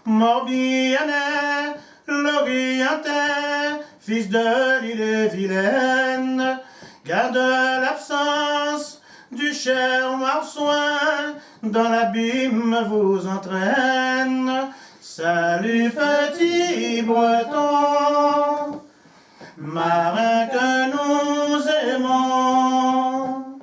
Morbihanais, l'Orientais, fils de l'île et vilaine, garde l'absence du cher marsouin, dans l'abîme vous entraîne. Salut petit breton, marin que nous aimons,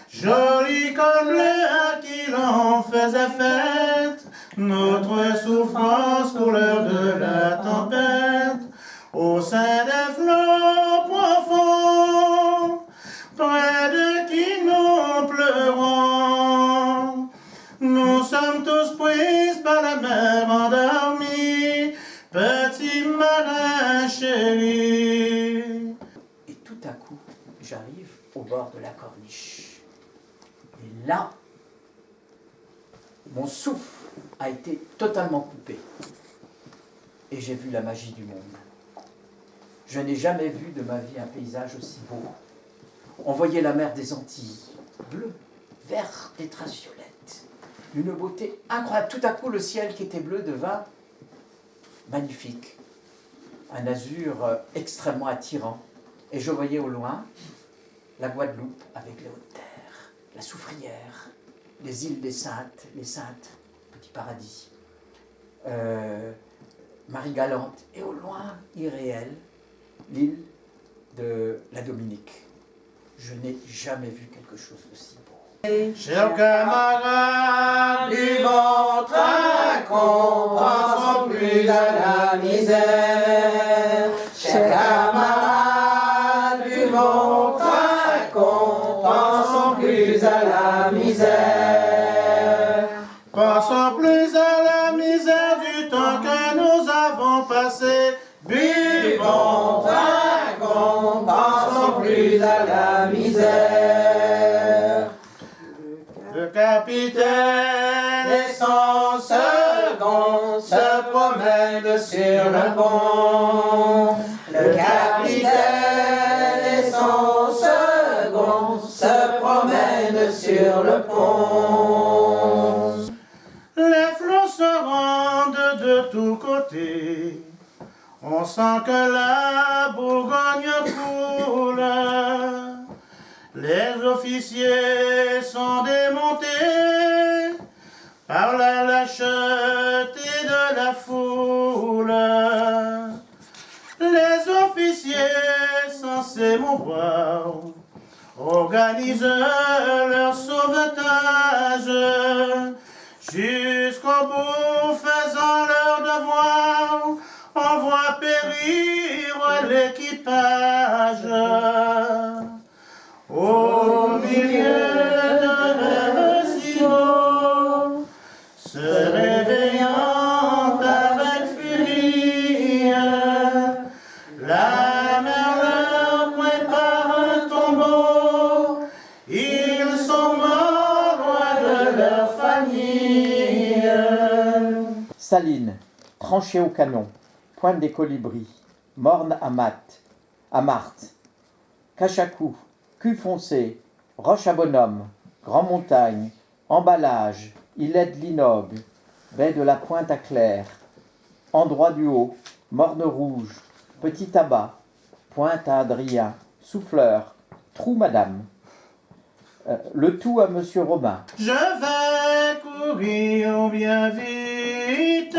joli comme l'air qui l'en faisait fête, notre souffrance couleur de la tempête, au sein des flots profonds, près de qui nous pleurons. Nous sommes tous pris par la mer endormie, petit marin chéri. Et tout à coup, j'arrive au bord de la corniche. Et là, mon souffle a été totalement coupé. Et j'ai vu la magie du monde. Je n'ai jamais vu de ma vie un paysage aussi beau. On voyait la mer des Antilles, bleue, verte et trace-violette, d'une beauté incroyable. Tout à coup, le ciel qui était bleu devint magnifique, un azur extrêmement attirant. Et je voyais au loin la Guadeloupe avec les hautes terres, la Soufrière, les îles des Saintes, petit paradis, Marie-Galante, et au loin, irréel, l'île de la Dominique. Je n'ai jamais vu quelque chose d'aussi beau. Chers camarades du ventre qu'on pensons plus à la misère. Chers camarades du ventre qu'on pensons plus à la misère. Pensons plus à la misère du temps que nous avons passé. Buvons, trinquons, pensons plus à la misère. Le capitaine et son second se promènent sur le pont. Le capitaine et son second se promènent sur le pont. Les flots se rendent de tous côtés. On sent que la Bourgogne coule. Les officiers sont démontés par la lâcheté de la foule. Les officiers sans s'émouvoir organisent leur sauvetage jusqu'au bout, faisant leur devoir. On voit périr l'équipage. Au milieu de rêves si beaux, se réveillant avec furie, la mer leur prépare un tombeau. Ils sont morts loin de leur famille. Saline, tranchée au canon, pointe des colibris, morne à Marthe, Cachacou, cul foncé, roche à bonhomme, grand montagne, emballage, îlet de Linogue, baie de la Pointe à Claire, endroit du Haut, morne rouge, petit tabac, pointe à Adrien, souffleur, trou madame. Le tout à monsieur Romain. Je vais courir bien vite,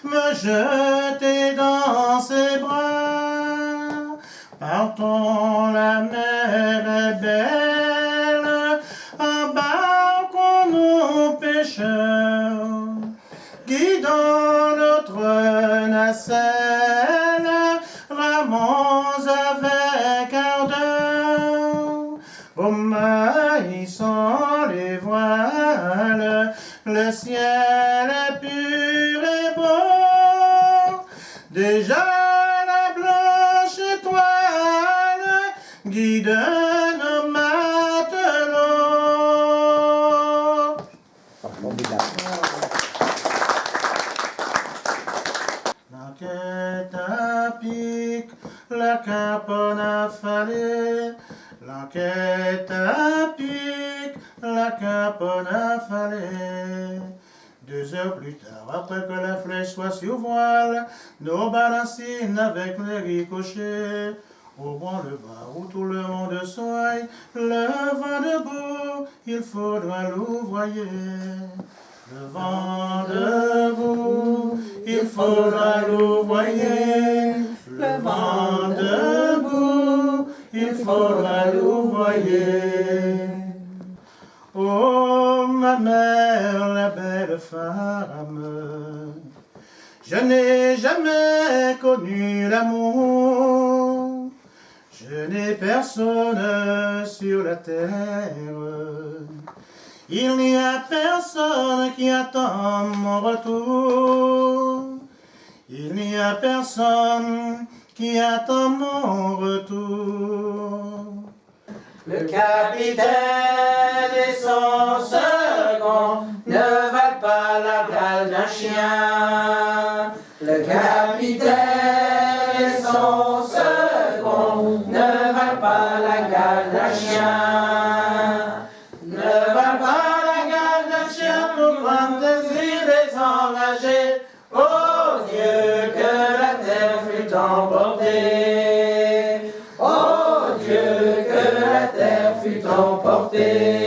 me jeter dans ses bras. Partons, la mer est belle, embarquons-nous pêcheurs, guidons notre nacelle, ramons avec ardeur. Au maïs sans les voiles, le ciel est pur et beau. Déjà la blanche étoile guide nos matelots. L'enquête à pic, la caponne affalée. L'enquête à pic, la caponne affalée. 2 heures plus tard, après que la flèche soit sur voile, nos balancines avec les ricochets, au branle-bas où tout le monde soit, le vent debout, il faudra louvoyer. Le vent debout, il faudra louvoyer. Le vent debout, il faudra louvoyer. Oh, ma mère, la belle femme, je n'ai jamais connu l'amour. Je n'ai personne sur la terre. Il n'y a personne qui attend mon retour. Il n'y a personne qui attend mon retour. Le capitaine et son second ne valent pas la gale d'un chien. Le capitaine et son second ne valent pas la gale d'un chien. Ne valent pas la gale d'un chien pour prendre des idées engagées. Oh Dieu, que la terre fût emportée. Oh Dieu, que la terre fût emportée.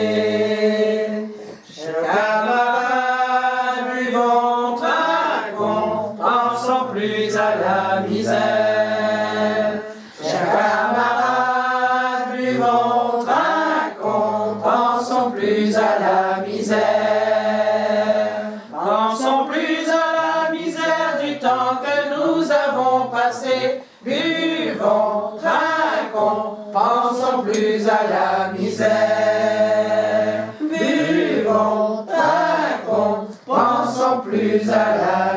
Chers camarades, buvons, trinquons, pensons plus à la misère. Chers camarades, buvons, trinquons, pensons plus à la misère. Pensons plus à la misère du temps que nous avons passé. Buvons, trinquons, pensons plus à la misère. Buvons, trinquons, pensons plus à la